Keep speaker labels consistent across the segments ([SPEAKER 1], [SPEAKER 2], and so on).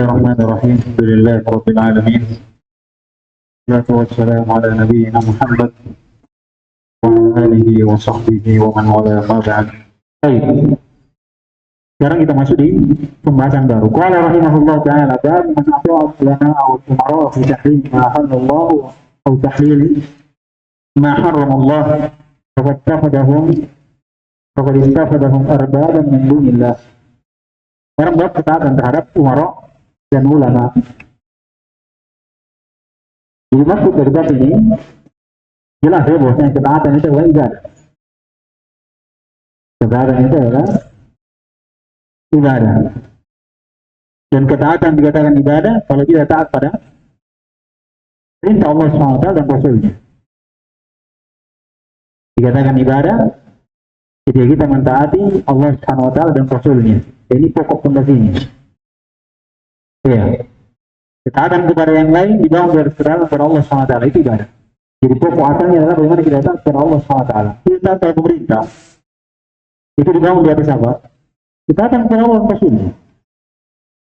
[SPEAKER 1] Bismillahirrahmanirrahim. Alhamdulillahirabbil alamin. Wassalatu wassalamu ala nabiyyina Muhammad wa ala alihi wa sahbihi wa man wala ma ba'd. Baik. Sekarang kita masuk di pembahasan baru. Qala rahimahullah ta'ala bab man ata'a lana aw umara fi tahrim ma halallahu aw tahlil ma harrama Allah faqad istafadahum arbaban min dunillah. Sekarang bab ketaatan terhadap umara dan ulama. Jadi maksud dari bab ini jelas ya bahwasanya ketaatan itu adalah ibadah. Ketaatan itu adalah ibadah. Dan ketaatan dikatakan ibadah kalau tidak taat pada perintah Allah SWT dan Rasulnya. Dikatakan ibadah ketika kita mentaati Allah SWT dan Rasulnya. Ini pokok pondasinya. Ya. Ketaatan kepada yang lain dibangun dari ketaatan kepada Allah SWT itu ibadah. Jadi pokok asalnya adalah bagaimana kita taat kepada Allah SWT. Kita taat kepada pemerintah. Itu dibangun di atas apa? Ketaatan kepada Allah dan Rasulnya.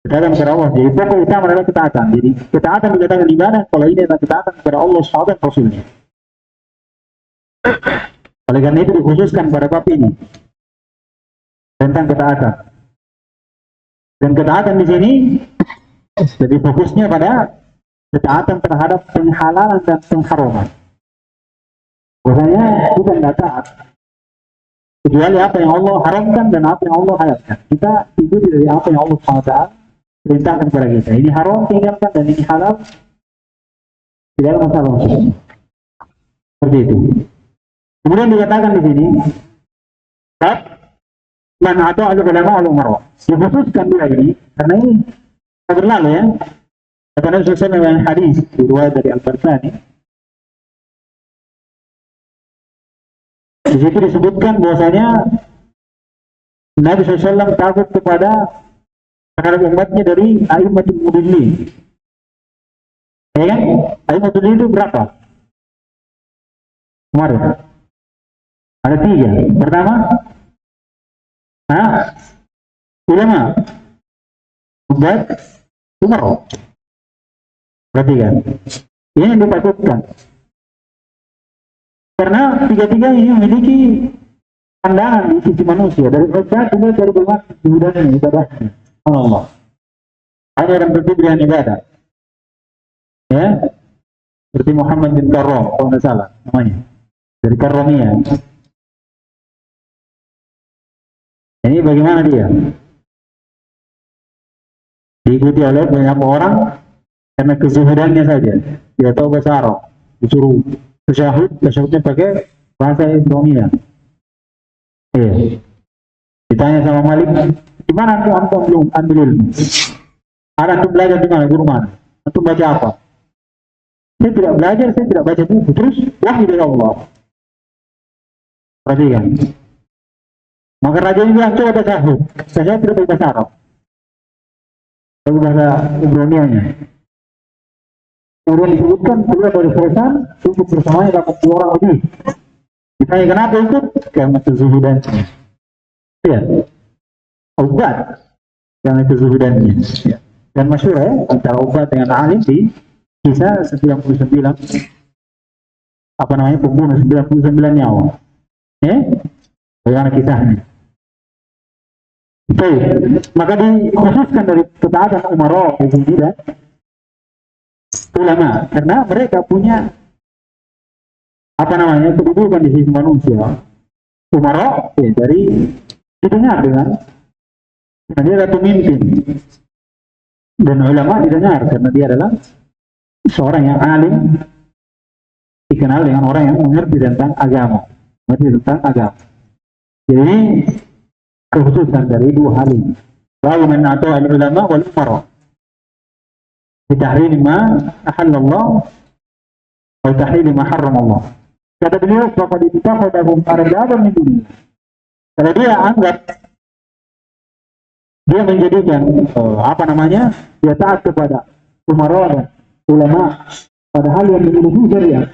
[SPEAKER 1] Ketaatan kepada Allah. Jadi pokok utama adalah ketaatan. Jadi ketaatan dikatakan ibadah kalau ini adalah ketaatan kepada Allah SWT dan Rasulnya. Oleh karena itu dikhususkan pada bab ini tentang ketaatan. Dan ketaatan di sini jadi fokusnya pada ketaatan terhadap penghalalan dan pengharaman. Bahwasanya kita tidak taat kecuali apa yang Allah haramkan dan apa yang Allah halalkan. Kita ikuti dari apa yang Allah SWT perintahkan kepada kita. Ini haram tinggalkan dan ini halal tidak ada masalah. Seperti itu. Kemudian dikatakan di sini, man atau al ulama al umara. Dikhususkan dia ini karena ini berlalu ya. Kata Nabi SAW dalam hadis riwayat dari Al-Barsani. Di situ disebutkan bahwasanya Nabi SAW takut kepada terhadap umatnya dari a'immatul mudillin. Ya kan? A'immatul mudillin itu berapa? Kemarin ada 3. Pertama, ulama, ubat, umara. Perhatikan. Ini yang ditakutkan. Karena 3-3 ini memiliki pandangan di sisi manusia dari ubat juga dari umat ibadahnya, ibadahnya. Allah. Ada yang berpikir dengan ibadah. Ya. Seperti Muhammad bin Karram, kalau tidak salah namanya. Dari Karramiyah. Ini bagaimana dia? Diikuti oleh banyak orang karena kezuhudannya saja. Dia tahu bahasa Arab. Disuruh tasyahudnya pakai bahasa Indonesia. Iya. Ditanya sama Malik, di mana antum belum ambil ilmu? Antum belajar di mana? Guru mana? Antum baca apa? Saya tidak belajar, saya tidak baca buku. Terus wahyu dari Allah. Perhatikan. Maka raja bilang, coba tasyahud. Saya tidak baca bahasa Arab. Lalu bahasa Ibranianya. Kemudian disebutkan, beliau dari Fursan, ikut bersamanya 80 orang lebih. Ditanya kenapa ikut? Karena kezuhudannya. Ya. Obat. Karena kezuhudannya. Ya. Dan masyhur ya, antara obat dengan alim di kisah 99. Pembunuh 99 nyawa. Bagaimana kisahnya? Baik, maka dikhususkan dari ketaatan umara di sini dan ulama, karena mereka punya kedudukan di sisi manusia. Umara dari didengar dengan dia adalah pemimpin, dan ulama didengar karena dia adalah seorang yang alim, dikenal dengan orang yang mengerti tentang agama. Jadi kekhususan dari 2 hal ini. Lalu man ata'a al-ulama wal umara fi tahrim ma ahallallah wa tahlil ma harramallah. Kata beliau, faqad ittaqadahum arbaban min dunya. Kalau dia anggap dia menjadikan dia taat kepada umara dan ulama pada hal yang menyeluruh syariat,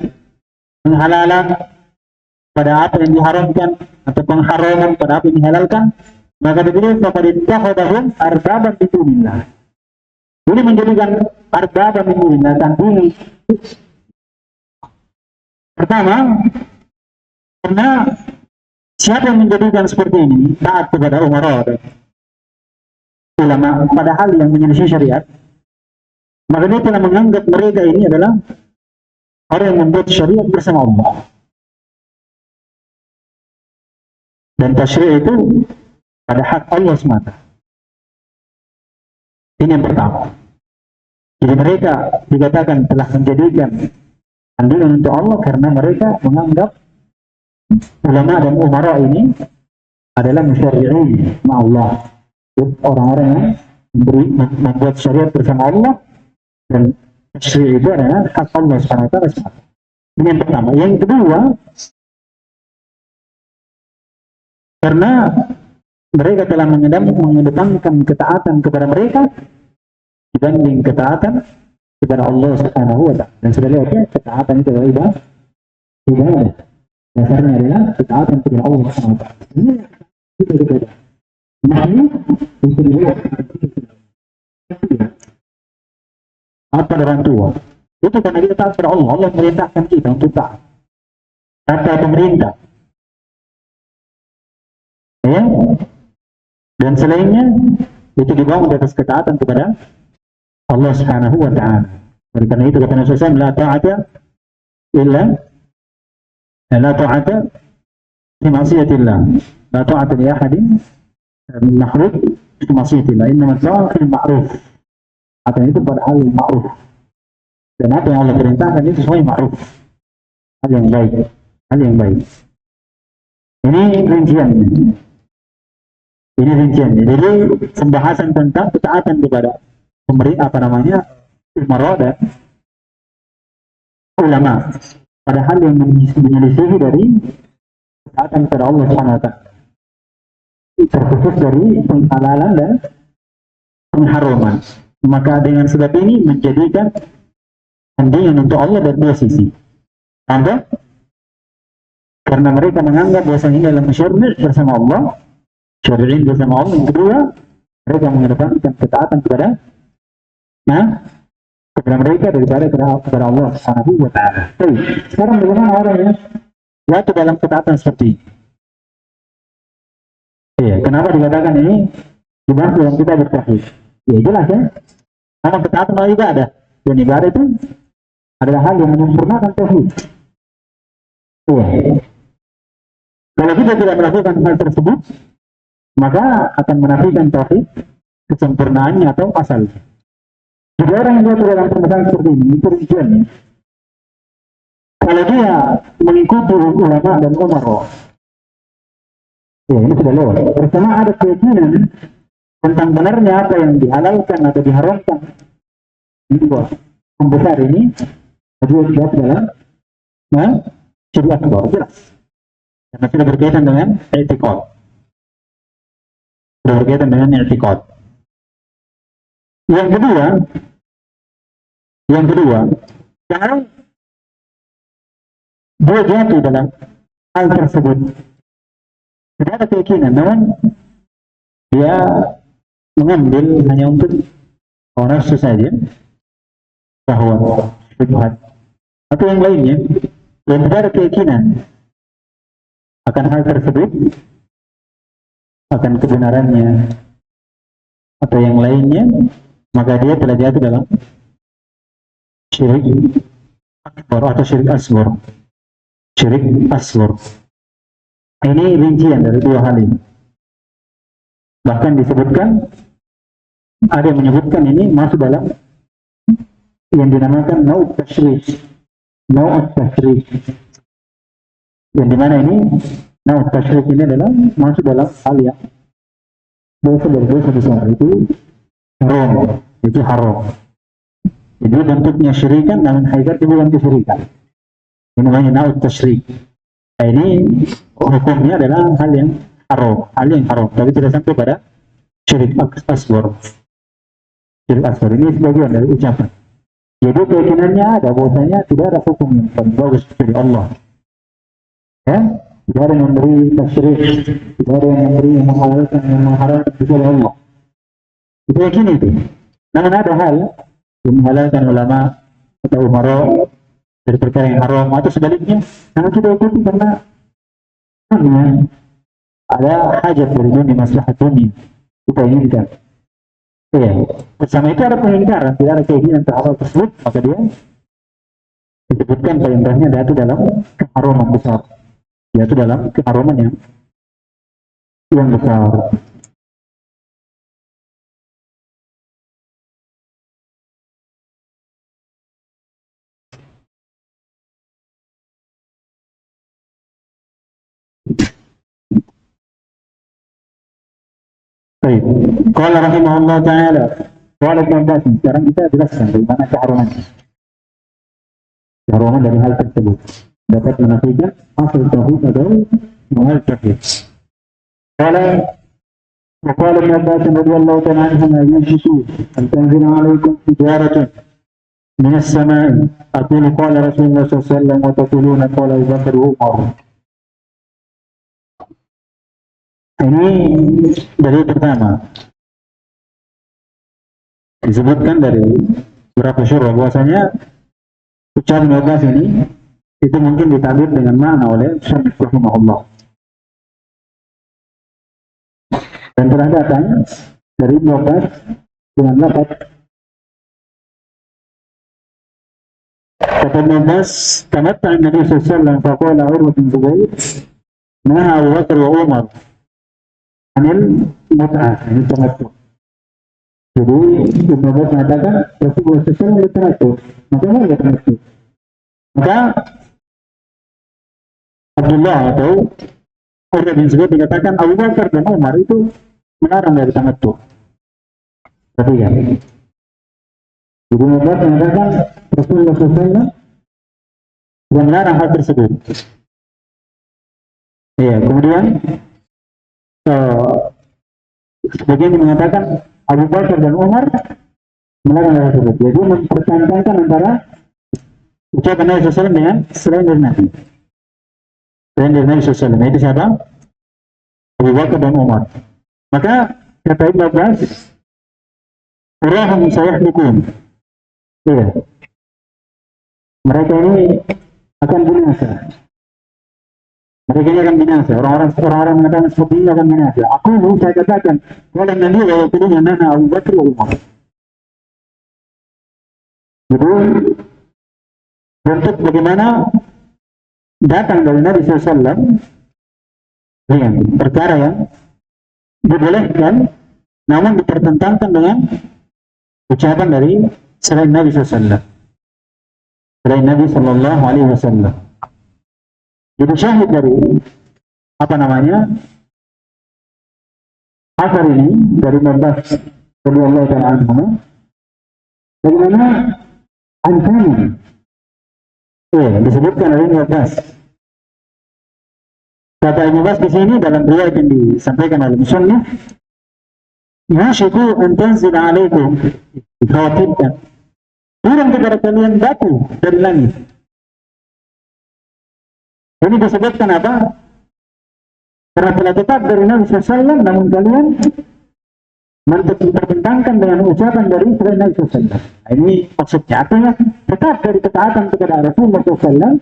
[SPEAKER 1] penghalalan pada apa yang diharamkan atau pengharaman pada apa yang dihalalkan, maka diberi kepada ittaqadahum arbaban min dunillah. Ini menjadikan arbaba min dunillah tandingan. Pertama, karena siapa yang menjadikan seperti ini taat kepada umara dan ulama pada hal yang menyelisih syariat, maka dia telah menganggap mereka ini adalah orang yang membuat syariat bersama Allah. Dan tasyri' itu pada hak Allah semata. Ini yang pertama. Jadi mereka dikatakan telah menjadikan tandingan untuk Allah karena mereka menganggap ulama dan umara ini adalah musyari'in ma Allah. Orang-orang yang membuat syariat bersama Allah, dan tasyri' itu adalah hak Allah SWT. Ini yang pertama. Yang kedua, karena mereka telah mengedepankan ketaatan kepada mereka dibanding ketaatan kepada Allah Subhanahu wa Ta'ala. Dan sudah lihat ya, ketaatan itu adalah ibadah. Dasarnya adalah ketaatan kepada Allah Subhanahu wa Ta'ala. Ini itu berbeda. Nah, ini itu dilihat apa orang tua. Itu karena kita taat kepada Allah. Allah merintahkan kita untuk taat. Kata pemerintah. Ya. Dan selainnya itu dibangun di atas ketaatan kepada Allah Subhanahu wa Ta'ala. Oleh karena itu kata Nabi SAW, la ta'ata illa la ta'ata fi ma'siyatillah. La ta'ata li ahadin makhluk fi ma'siyatillah. Innama ta'ata fil ma'ruf. Atau itu pada hal yang ma'ruf. Dan apa yang Allah perintahkan itu semuanya ma'ruf. Hal yang baik. Hal yang baik. Ini rinciannya. Ini rinciannya. Jadi pembahasan tentang ketaatan kepada pemerintah, apa namanya, umara dan ulama pada hal yang menyelisihi dari ketaatan kepada Allah SWT, terkhusus dari penghalalan dan pengharaman. Maka dengan sebab ini menjadikan tandingan untuk Allah dari dua sisi. Tanda karena mereka menganggap bahwasanya ini adalah musyari' bersama Allah, syari'in bersama Allah. Yang kedua, mereka mengedepankan ketaatan kepada mereka daripada kepada Allah Subhanahu wa Ta'ala. Sekarang bagaimana orang yang jatuh dalam ketaatan seperti ini? Iya, kenapa dikatakan ini dibahas dalam kitab bertauhid? Ya jelas ya. Karena ketaatan adalah ibadah. Dan ibadah itu adalah hal yang menyempurnakan tauhid. Iya. Kalau kita tidak melakukan hal tersebut, maka akan menafikan tauhid, kesempurnaannya atau asalnya. Jadi orang yang jatuh dalam permasalahan seperti ini, itu rinciannya. Kalau dia mengikuti ulama dan umara, ya ini sudah lewat. Bersama ada keyakinan tentang benarnya apa yang dihalalkan atau diharamkan, dua pembesar ini, kedua jatuh dalam syariat akbar, jelas. Karena sudah berkaitan dengan i'tiqad. Sudah berkaitan dengan i'tiqad. Yang kedua, kalau dia jatuh dalam hal tersebut, tidak ada keyakinan, namun dia mengambil hanya untuk nafsu saja, bahwa syubhat atau yang lainnya, yang tidak ada keyakinan akan hal tersebut, akan kebenarannya atau yang lainnya, maka dia telah jatuh dalam syirik akbar atau syirik asghar. Syirik asghar. Ini rincian dari dua hal ini. Bahkan disebutkan, ada yang menyebutkan ini masuk dalam yang dinamakan naut tasyrik. Naut tasyrik. Yang dimana ini naut tasyrik ini adalah masuk dalam hal yang dosa dari dosa besar, itu haram, itu haram. Jadi bentuknya syirikan, namun hakikatnya bukan kesyirikan. Ini namanya naut tasyrik. Nah, ini hukumnya adalah hal yang haram, tapi tidak sampai pada syirik asghar. Syirik asghar ini sebagian dari ucapan. Jadi keyakinannya ada bahwasanya tidak ada hukum yang paling bagus dari Allah. Ya, tidak ada yang memberi tasyrik, tidak ada yang memberi yang menghalalkan, yang mengharamkan kecuali Allah. Itu yakin itu. Namun ada hal yang menghalalkan ulama atau umara dari perkara yang haram atau sebaliknya, namun kita ikuti karena ada hajat dari dunia, maslahat dunia kita inginkan. Ya, bersama itu ada pengingkaran, tidak ada keinginan terhadap tersebut, maka dia disebutkan perintahnya itu dalam keharaman besar. Yaitu dalam keharaman yang besar. Baik. Qala rahimahullah ta'ala. Qala Ibn Abbas. Sekarang kita jelaskan bagaimana keharamannya. Keharaman dari hal tersebut dapat menafikan asal tauhid atau hal tauhid. Qala وقال ابن عباس رضي الله تعالى عنهما يوشك أن تنزل عليكم حجارة من السماء أقول قال رسول الله صلى الله عليه وسلم وتقولون قال أبو بكر وعمر. Ini dari pertama disebutkan dari beberapa syurah bahwasanya ucapan Abbas ini itu mungkin ditabir dengan makna oleh Syekh rahimahullah. Dan telah datang dari Ibnu Abbas dengan lafaz kata Ibnu Abbas, "Tamatta'a Nabi sallallahu alaihi wasallam faqala Urwah bin Zubair, naha Abu Bakar wa Umar anil mut'ah." Ini tamattu. Jadi Ibnu Abbas mengatakan Rasulullah SAW bertamattu. Maka apa tamattu? Maka Abdullah atau Urwah bin Zubair dikatakan Abu Bakar dan Umar itu melarang dari tamattu. Perhatikan. Ibnu Abbas mengatakan Rasulullah SAW yang melarang hal tersebut. Iya, kemudian sebagian mengatakan Abu Bakar dan Umar melarang hal tersebut. Jadi mempertentangkan antara ucapan Nabi SAW dengan selain dari Nabi. Selain dari Nabi SAW, itu siapa? Abu Bakar dan Umar. Maka kata Ibnu Abbas, "Urahum sayahlikun." Iya. Mereka ini akan binasa. Mereka ini akan binasa. Orang-orang mengatakan seperti ini akan binasa. Saya katakan, kalau Nabi wa nana Abu Bakar wa Umar. Jadi bentuk bagaimana datang dari Nabi SAW dengan perkara yang dibolehkan, namun dipertentangkan dengan ucapan dari selain Nabi SAW, selain Nabi Sallallahu Alaihi Wasallam. Jadi syahid dari apa namanya asar ini dari Abbas radhiyallahu ta'ala anhu, bagaimana ancaman disebutkan oleh Abbas. Kata Ibnu Abbas di sini dalam riwayat yang disampaikan oleh Musannif, "Yushiku an tanzila alaikum," dikhawatirkan turun kepada kalian batu dari langit. Ini disebutkan apa? Karena telah tetap dari Nabi SAW, namun kalian mempertentangkan dengan ucapan dari selain Nabi SAW. Nah, ini maksudnya artinya tetap dari ketaatan kepada Rasulullah SAW,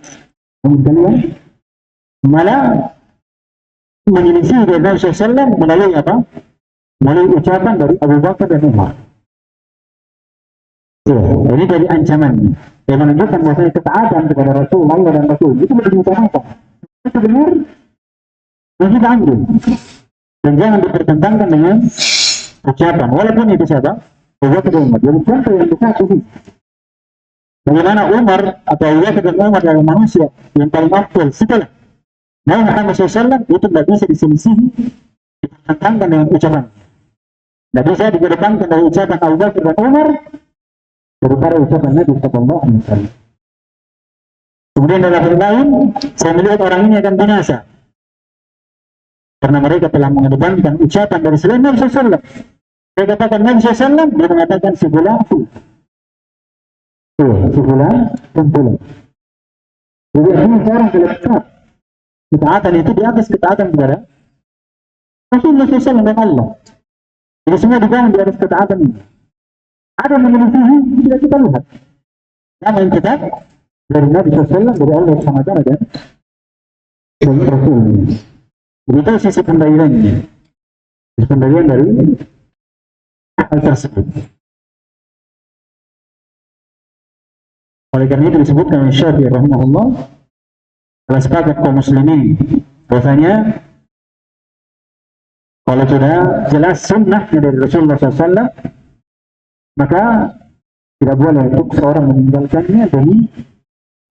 [SPEAKER 1] namun kalian malah menyelisih dari Nabi SAW melalui apa? Melalui ucapan dari Abu Bakar dan Umar. Ya, ini dari ancamannya. Yang menunjukkan bahwasanya ketaatan kepada Rasulullah dan Rasul itu lebih diutamakan. Itu benar, yang kita ambil. Dan jangan dipertentangkan dengan ucapan. Walaupun itu siapa? Abu Bakar dan Umar. Jadi contoh yang besar itu. Bagaimana Umar atau Abu Bakar dan Umar adalah manusia yang paling afdal setelah Nabi Muhammad SAW, itu tidak bisa diselisihi, dipertentangkan dengan ucapan. Tidak bisa dikedepankan dari ucapan Abu Bakar dan Umar daripada ucapan Nabi Sallallahu Alaihi Wasallam. Kemudian dalam hal lain, saya melihat orang ini akan binasa karena mereka telah mengedepankan ucapan dari selain Nabi SAW. Saya katakan Nabi SAW, dia mengatakan sebulan sebulan kumpulan. Jadi ini seorang kelihatan ketaatan itu di atas ketaatan kepada Rasulullah SAW dan Allah. Jadi semua dibangun di atas ketaatan ini. Ada yang menyelisihi, tidak kita lihat. Nama yang kita dari Nabi SAW, dari Allah SWT dan dari Rasulnya. Begitu sisi pendalilannya. Sisi pendalilan dari hal tersebut. Oleh karena itu disebutkan oleh Syafi'i rahimahullah, telah sepakat kaum muslimin bahwasanya kalau sudah jelas sunnahnya dari Rasulullah SAW, maka tidak boleh untuk seorang meninggalkannya demi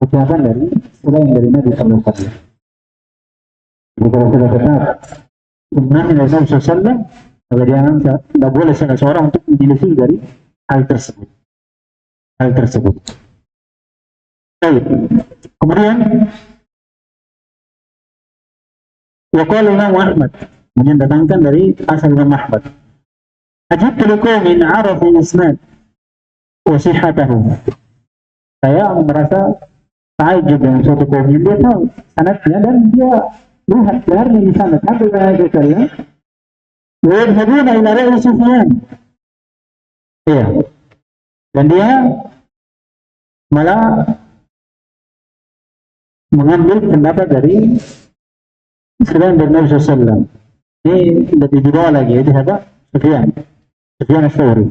[SPEAKER 1] ucapan dari selain dari Nabi SAW. Jadi kalau sudah tetap sunnahnya dari Nabi SAW, maka jangan tidak boleh seorang untuk menyelisih dari hal tersebut. Hal tersebut. Baik. Kemudian waqala Imam Ahmad, kemudian datangkan dari asal Imam Ahmad. Ajibtu liqaumin arafu isnad wa sihhatahu. Saya merasa takjub dengan suatu kaum yang dia tahu sanadnya dan dia lihat benar di sana sampai Nabi sallallahu wa yadhhabuna ila ra'i Sufyan. Iya. Dan dia malah mengambil pendapat dari selain dari Nabi SAW. Ini lebih di bawah lagi, itu siapa? Sufyan Ats-Tsauri.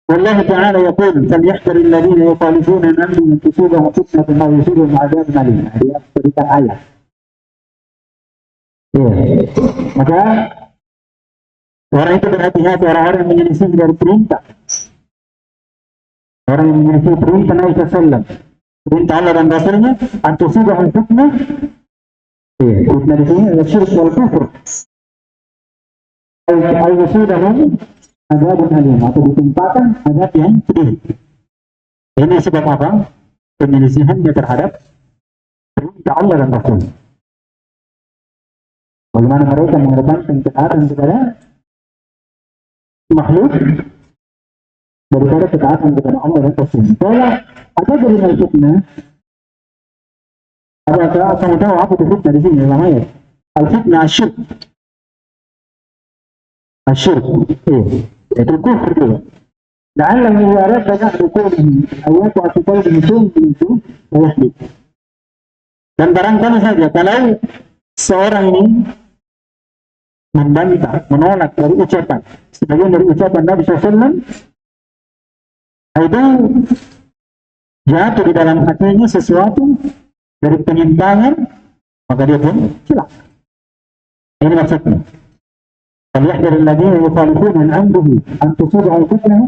[SPEAKER 1] Wallahu ta'ala yaqul falyahdhar alladhina yukhalifuna an amrihi an tusibahum fitnatun aw yusibahum 'adzabun alim. Dia berikan ayat. Ya. Maka orang itu berhati-hati, orang-orang yang menyelisih dari perintah. Orang yang menyelisih perintah Nabi SAW. Perintah Allah dan Rasulnya, antusibahum fitnah. Fitnah di sini adalah syirik wal kufur. Al-yusibahum adzabun alim, atau ditimpakan azab yang pedih. Ini sebab apa? Penyelisihannya terhadap perintah Allah dan Rasul. Bagaimana mereka mengedepankan ketaatan kepada makhluk daripada ketaatan kepada Allah dan Rasul. Kalau ada dari fitnah, apakah kamu tahu apa itu fitnah di sini dalam ayat? Al-fitnah asyirk. Asyirk, itu kufur juga. La'allahu yuwarad ba'da qawlihi ayat wa qawlihi itu wahid. Dan barangkali saja kalau seorang ini membantah, menolak dari ucapan sebagian dari ucapan Nabi SAW, itu jatuh di dalam hatinya sesuatu dari penyimpangan, maka dia pun celaka. Ini maksudnya. فليحذر الذين يخالفون عن امره ان تصيبهم فتنه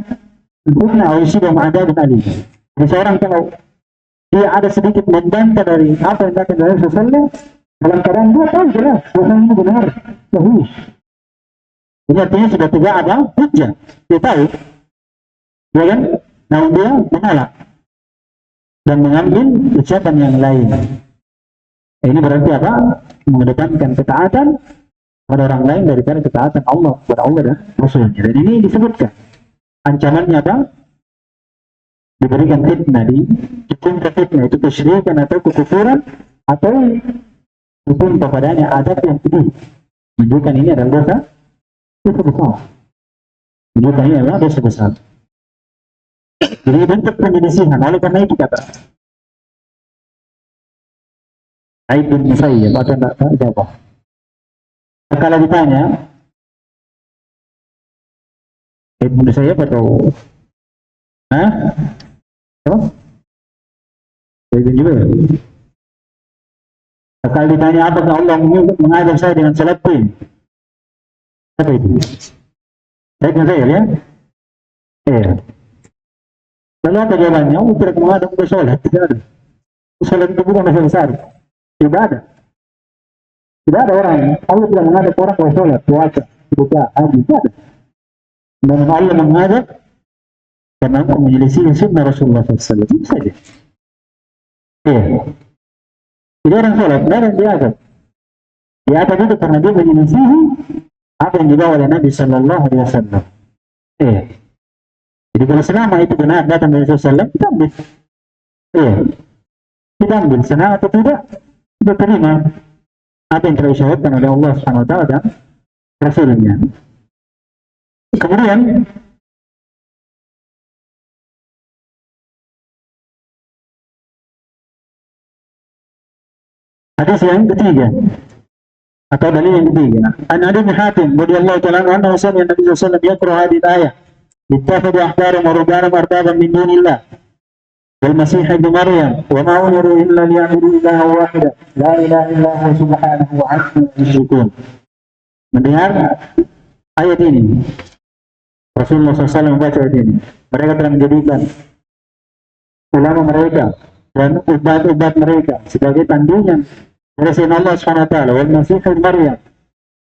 [SPEAKER 1] او يصيبهم عذاب اليم. Jadi seorang kalau dia ada sedikit membantah dari apa yang dikatakan oleh Rasulullah, dalam keadaan dia tahu jelas bahwa ini benar, sahih. Ini artinya sudah tidak ada hujjah, dia tahu, ya kan? Namun dia menolak dan mengambil ucapan yang lain. Ini berarti apa? Mengedepankan ketaatan pada orang lain daripada ketaatan Allah kepada Allah dan Rasulnya. Dan ini disebutkan ancamannya apa? Diberikan fitnah, ditimpa fitnah, itu kesyirikan atau kekufuran, atau ditimpa padanya adab yang pedih. Menunjukkan ini adalah dosa besar. Menunjukkan ini adalah dosa besar. Jadi bentuk penyelisihan. Oleh karena itu kata Sa'id bin Musayyib atau tidak jawab. Kalau ditanya Ibn Musayyib atau apa? Ibn juga. Kalau ditanya apakah Allah mengajar saya dengan salat pin? Apa itu? Ibn Musayyib ya? Iya. Lalu apa jawabannya? Allah tidak mengajar untuk sholat. Tidak ada. Sholat itu bukan masalah besar. Ibadah. Tidak ada orang, Allah tidak menghadap orang kalau sholat, puasa, sedekah, haji, tidak ada. Dan Allah menghadap karena menyelisih sunnah Rasulullah SAW. Itu saja. Iya. Jadi orang sholat, tidak ada yang diadab. Diadab itu karena dia menyelisih apa yang dibawa oleh Nabi SAW. Iya. Jadi kalau selama itu benar datang dari Rasulullah SAW, kita ambil. Iya. Kita ambil, senang atau tidak, kita terima apa yang telah disyaratkan oleh Allah SWT dan Rasulnya. Kemudian Hadis yang ketiga atau dalil yang ketiga, an Adi bin Hatim radhiyallahu ta'ala anhu sami Nabi sallallahu alaihi wasallam yaqra hadhihi al-ayah ittakhadhu ahbaran wa rubbanan arbaban min dunillah wal masih ibn maryam wa ma umiru illa liya'budu ilaha wahida la ilaha illa huwa subhanahu wa ta'ala yusyrikun. Mendengar ayat ini, Rasulullah SAW membaca ayat ini, mereka telah menjadikan ulama mereka dan ubat-ubat mereka sebagai tandingan dari selain Allah SWT. Wal masih ibn maryam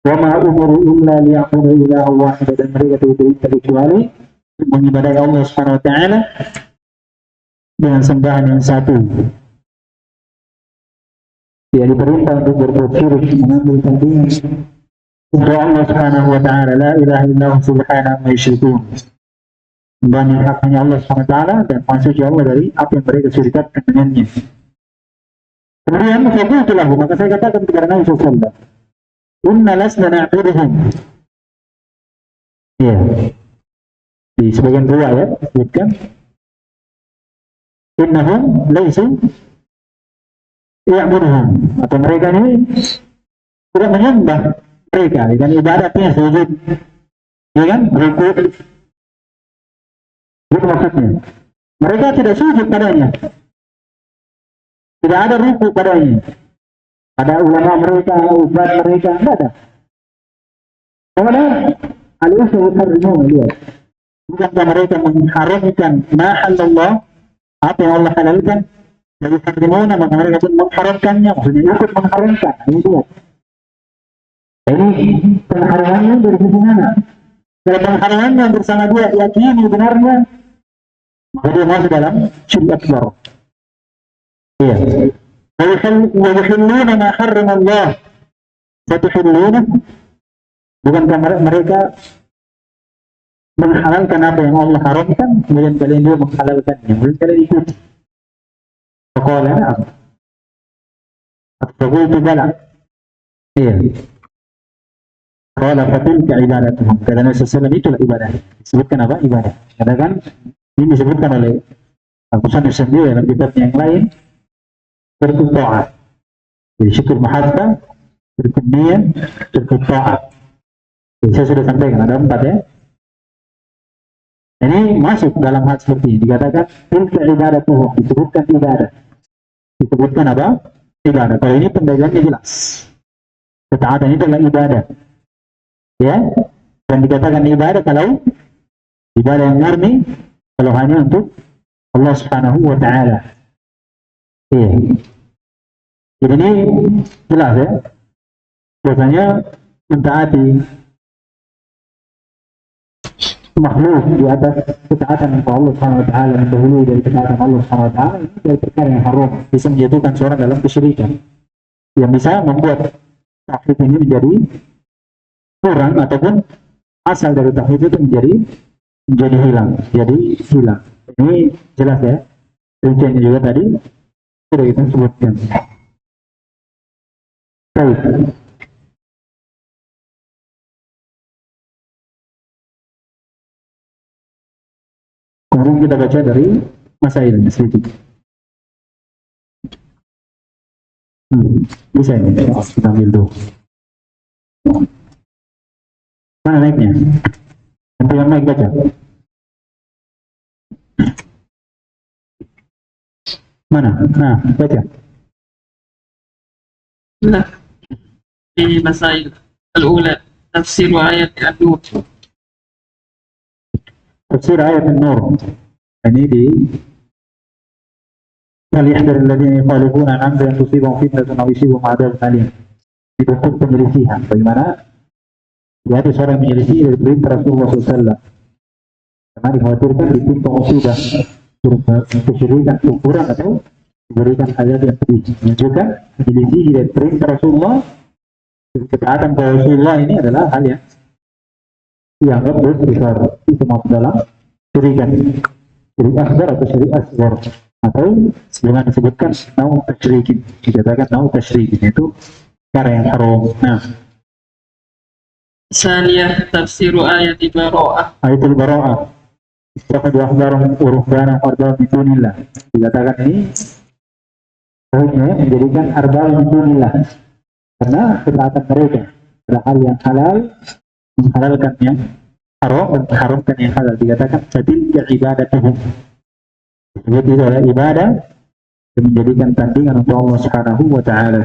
[SPEAKER 1] wa ma umiru illa liya'budu ilaha wahida, dan mereka tidak kecuali mengibadahi Allah SWT dengan sembahan yang satu. Dia diperintah untuk berbuat syirik, mengambil tandingan untuk Allah Subhanahu wa ta'ala. La ilaha illallah subhanahu wa yusyrikun. Membanding haknya Allah Subhanahu wa ta'ala dan maksudnya Allah dari apa yang mereka syirikatkan dengannya. Kemudian fakultu lahu, maka saya katakan kepada Nabi SAW, inna lasna na'buduhum. Ya, di sebagian riwayat disebutkan innahum laysu ya'buduhum, atau mereka ini tidak menyembah mereka dengan ibadatnya sujud, ya kan, rukuk, itu maksudnya. Mereka tidak sujud padanya, tidak ada rukuk padanya. Ada ulama mereka, ubat mereka, tidak ada. Kemudian al-usul al-rimu, lihat, bukankah mereka mengharamkan ma halallah, apa yang Allah halalkan, dari harimuna, maka mereka pun mengharamkannya, maksudnya ikut mengharamkan. Ini dia. Ini pengharamannya dari sisi mana? Kalau pengharamannya bersama dia yakini benarnya, maka dia masuk dalam syirik akbar. Iya. Wa yuhilluna ma harrama Allah fatuhilluna, bukankah mereka menghalalkan apa yang Allah haramkan, kemudian kalian juga menghalalkannya, kemudian kalian ikut. Faqala na'am. Faqultu bala. Iya. Qala fatilka ibadatuhum. Kata Nabi SAW, itulah ibadah. Disebutkan apa? Ibadah. Katakan ini disebutkan oleh Al-Qusan sendiri dalam kitabnya yang lain, syirkut ta'at. Jadi syukur mahabbah, syirkut niyah, syirkut ta'at. Jadi saya sudah sampaikan ada 4 ya. Ini masuk dalam hal seperti ini. Dikatakan tilka ibadatuhum, disebutkan ibadah. Disebutkan apa? Ibadah. Kalau ini pendagangannya jelas. Ketaatan itu adalah ibadah. Ya, dan dikatakan ibadah kalau ibadah yang murni, kalau hanya untuk Allah Subhanahu wa ta'ala. Iya. Jadi ini jelas ya. Biasanya mentaati makhluk di atas ketaatan kepada Allah Subhanahu wa ta'ala, mendahului dari ketaatan Allah Subhanahu wa ta'ala, ini dari perkara yang haram, bisa menjatuhkan seorang dalam kesyirikan yang bisa membuat tauhid ini menjadi kurang, ataupun asal dari tauhid itu menjadi hilang. Ini jelas ya. Rinciannya juga tadi sudah kita sebutkan. Baik. Kemudian kita baca dari masail sedikit. Bisa ini, kita ambil dulu. Mana naiknya? Nanti yang naik baca. Mana? Nah, baca.
[SPEAKER 2] Nah, di masail al-ula tafsir ayat an-nur.
[SPEAKER 1] Tafsir ayat an-nur. Ini di falyahdharil ladzina yukhalifuna an amrihi an tusibahum fitnatun aw yusibahum adzabun alim. Itu penyelisihan. Bagaimana? Jadi seorang menyelisih dari perintah Rasulullah SAW, karena dikhawatirkan ditimpa musibah, kesyirikan, kekufuran, atau diberikan azab yang pedih. Menunjukkan menyelisih dari perintah Rasulullah, ketaatan kepada Rasulullah ini adalah hal yang dianggap dosa besar. Itu masuk dalam syirikan, syirik akbar atau syirik asghar, atau sebagaimana disebutkan nau tasyrikin, dikatakan nau tasyrikin, itu cara yang haram. Nah,
[SPEAKER 2] Saniyah tafsiru ayat Bara'ah.
[SPEAKER 1] Ayatul Bara'ah. Istiqad wa akhbarum urufbana wa arba'am min dunillah. Dikatakan ini Poinnya menjadikan arba'in min dunillah karena ketaatan mereka pada hal yang halal menghalalkan yang haram dan mengharamkan yang halal, dikatakan tilka ibadatuhum. Jadi itu adalah ibadah yang menjadikan tandingan untuk Allah Subhanahu wa taala.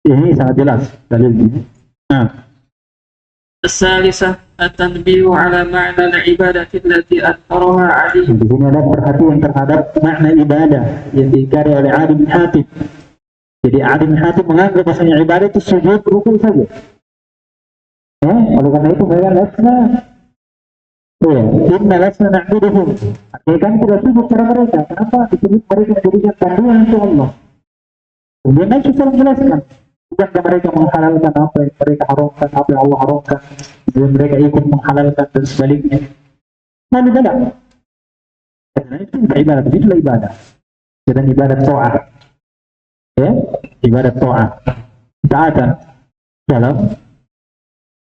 [SPEAKER 1] Ini sangat jelas dalilnya. Nah,
[SPEAKER 2] الثالثة التنبيه على معنى العبادة التي أثرها علي.
[SPEAKER 1] di sini ada perhatian terhadap makna ibadah yang diingkari oleh Adi bin Hatim. Jadi Adi bin Hatim menganggap bahasanya ibadah itu sujud rukuk saja. Oleh karena itu mereka lasna, inna lasna na'buduhum. Artinya kan tidak sujud kepada mereka. Kenapa? Disebut mereka menjadikan tandingan untuk Allah. Kemudian Nabi SAW menjelaskan, bukankah mereka menghalalkan apa yang mereka haramkan, apa yang Allah haramkan, dan mereka ikut menghalalkan dan sebaliknya. Nah, tidak. Karena itu ibadah, itulah ibadah. Dan ibadah ta'ah. Ya, ibadah ta'ah. Taatan dalam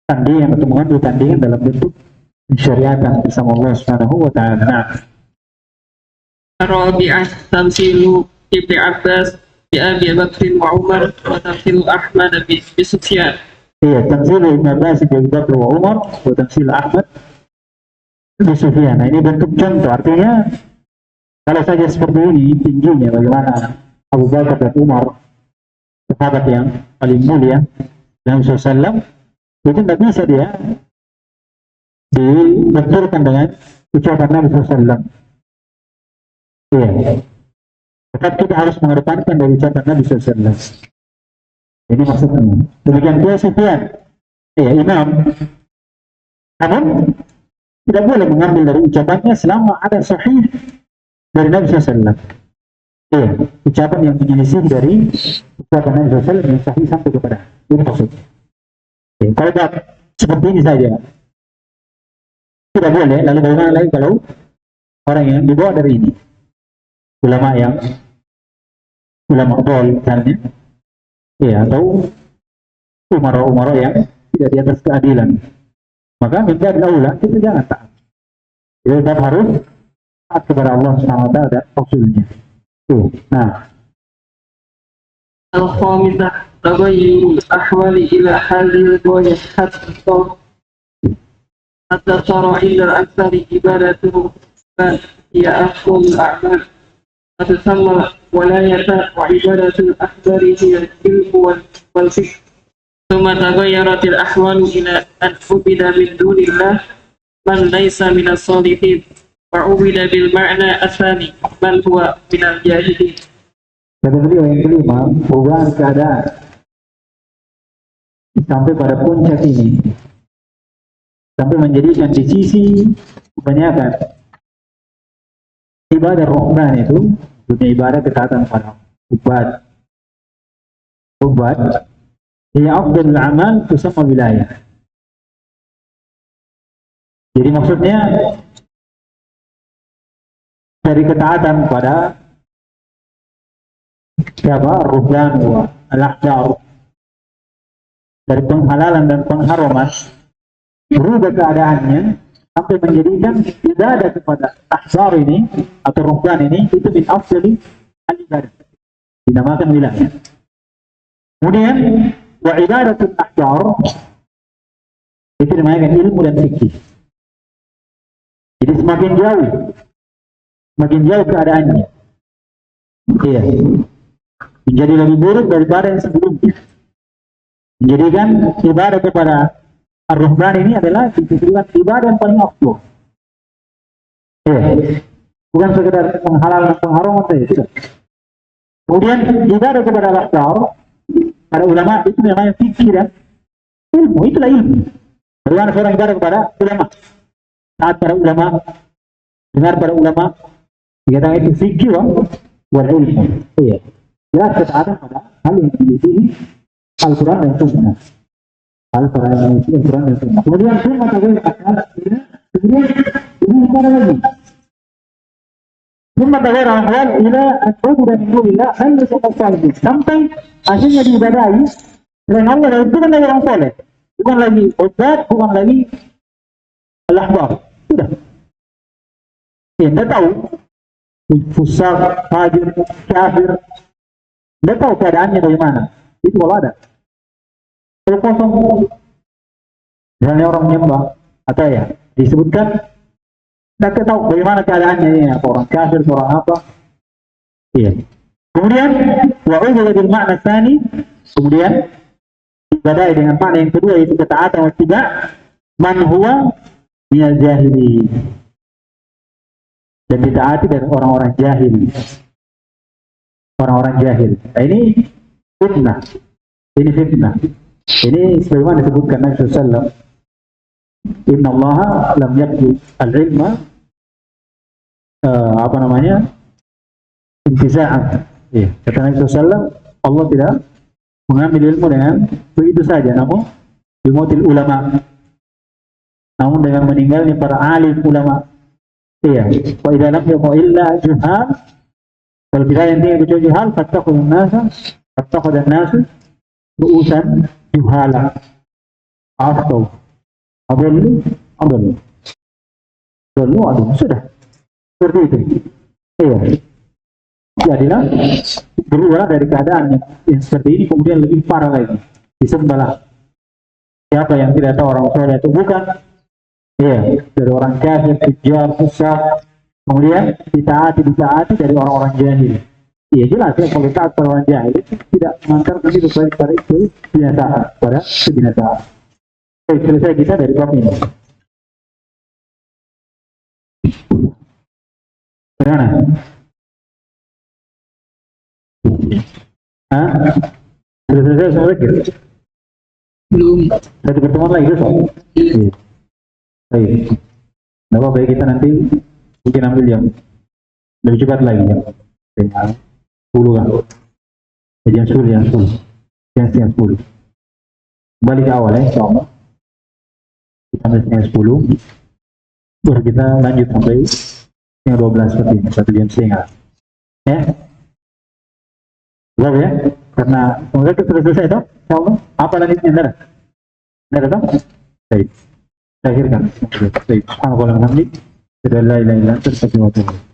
[SPEAKER 1] tandingan atau mengambil tandingan dalam bentuk syariatan bersama Allah Subhanahu wa taala. Nah,
[SPEAKER 2] الرابعة تمثيل ابن عباس بأبي بكر وعمر وتمثيل أحمد بسفيان.
[SPEAKER 1] iya, tamsil Ibn Abbas bin Abu Bakar wa Umar wa tamsil Ahmad bin Sufyan. Nah, ini bentuk contoh, artinya kalau saja seperti ini tingginya bagaimana Abu Bakar dan Umar, sahabat yang paling mulia dalam SAW, itu tidak bisa dia dibenturkan dengan ucapan Nabi SAW. Iya. Tetap kita harus mengedepankan dari ucapan Nabi SAW. Ini maksudnya. Demikian pula Sufyan, ya imam. Namun tidak boleh mengambil dari ucapannya selama ada sahih dari Nabi SAW. Iya, ucapan yang menyelisih dari ucapan Nabi SAW yang sahih sampai kepada. Ini maksudnya. Ya, kalau tidak seperti ini saja tidak boleh. Lalu bagaimana lagi kalau orang yang dibawa dari ini, ulama dol misalnya, ya, atau umara yang tidak di atas keadilan, maka minta diulang, kita jangan taat. Kita tetap harus taat kepada Allah Subhanahu wa taala dan Rasulnya. Nah,
[SPEAKER 2] الخامسة تغير الأحوال إلى حال الغاية حتى صار عند الأكثر عبادته هي أفضل الأعمال وتسمى ولاية وعبادة الأحبار هي العلم والفكر. ثم تغيرت الأحوال إلى أن عبد من دون الله من ليس من الصالحين وعبد بالمعنى الثاني من هو من الجاهلين.
[SPEAKER 1] kata beliau yang kelima, perubahan keadaan sampai pada puncak ini, sampai menjadikan di sisi kebanyakan ibadah rohban itu, punya ibadah ketaatan pada ubat, ia afdalul amal tusamma wilayah. Jadi maksudnya dari ketaatan pada siapa? Ruhban wa al-ahjar, dari penghalalan dan pengharaman, berubah keadaannya sampai menjadikan ibadah kepada ahbar ini atau ruhban ini itu min afdali al-ibadah, dinamakan wilayah. Kemudian wa ibadatul ahjar itu dinamakan ilmu dan fikih. Jadi semakin jauh keadaannya, iya, menjadi lebih buruk daripada yang sebelumnya. Menjadikan ibadah kepada ar-ruhban ini adalah dikatakan ibadah yang paling afdal. Iya. Bukan sekedar pengharaman saja, tidak. Kemudian ibadah kepada al-ahjar, para ulama itu namanya fikih dan ilmu, itulah ilmu. Bagaimana seorang ibadah kepada ulama? Taat para ulama, dengar para ulama, dikatakan itu fikih wal ilmu. Iya. Jelas ketaatan pada hal yang diisi Al-Quran dan Sunnah. Al-Quran dan Sunnah. Kemudian Sunnah kemudian ini mana lagi? Sunnah taghayyur al-ahwal ila an-ubudu min dunillah hanya salihin. Sampai akhirnya diibadahi selain Allah, dan itu bukan lagi orang soleh, bukan lagi ubad, bukan lagi al-ahbar. Sudah. Ya, anda tahu, fusaq, fajir, kafir, Tidak tahu keadaannya bagaimana. Itu kalau ada. Kalau kosong, misalnya orang menyembah, atau ya, disebutkan, tidak tahu bagaimana keadaannya ini, apa orang kafir, orang apa. Iya. Kemudian, wa'udhu bil makna tsani, kemudian ibadai dengan makna yang kedua, yaitu ketaatan wa tidak, man huwa minal jahili. Dan ditaati dari orang-orang jahil. Orang-orang jahil. Nah, ini fitnah. Ini fitnah. Ini sebagaimana disebutkan Nabi SAW. Inna Allah lam yakti al-ilma intiza'an. Ya, kata Nabi SAW, Allah tidak mengambil ilmu dengan begitu saja, namun bimutil ulama. Namun dengan meninggalnya para alim ulama. Iya, wa idza lam yakun illa juhal, kalau tidak yang tinggal kecuali juhal, fattakhudun nasu ru'usan juhala. Atau adallu, sudah seperti itu. Iya, jadilah berulah dari keadaan yang seperti ini, kemudian lebih parah lagi, disembahlah siapa yang tidak tahu orang soleh itu bukan. Iya, dari orang kafir, tujjar, susah, kemudian ditaati dari orang-orang jahil. Iya jelas ya, kalau taat pada orang jahil itu tidak mengantarkan itu pada itu binasaan, pada kebinasaan. Baik, selesai kita dari bab ini. Bagaimana? Hah? Sudah selesai semua lagi?
[SPEAKER 2] Belum.
[SPEAKER 1] Satu pertemuan lagi besok? Iya. Baik. Tidak apa-apa, kita nanti mungkin ambil jam lebih cepat lagi ya. Jam 10 kan? Jam 10. Jam 10. Kembali ke awal ya, insyaAllah. Kita ambil setengah 10. Baru kita lanjut sampai setengah 12 seperti ini. 1 jam setengah. Ya? Baik ya? Karena semoga kita sudah selesai toh, insyaAllah. Apa lanjutnya? Tidak ada toh? Baik. Akhirkan. Baik. Alhamdulillah. Tidak la ilaha illa anta astaghfiruka wa atubu ilaik.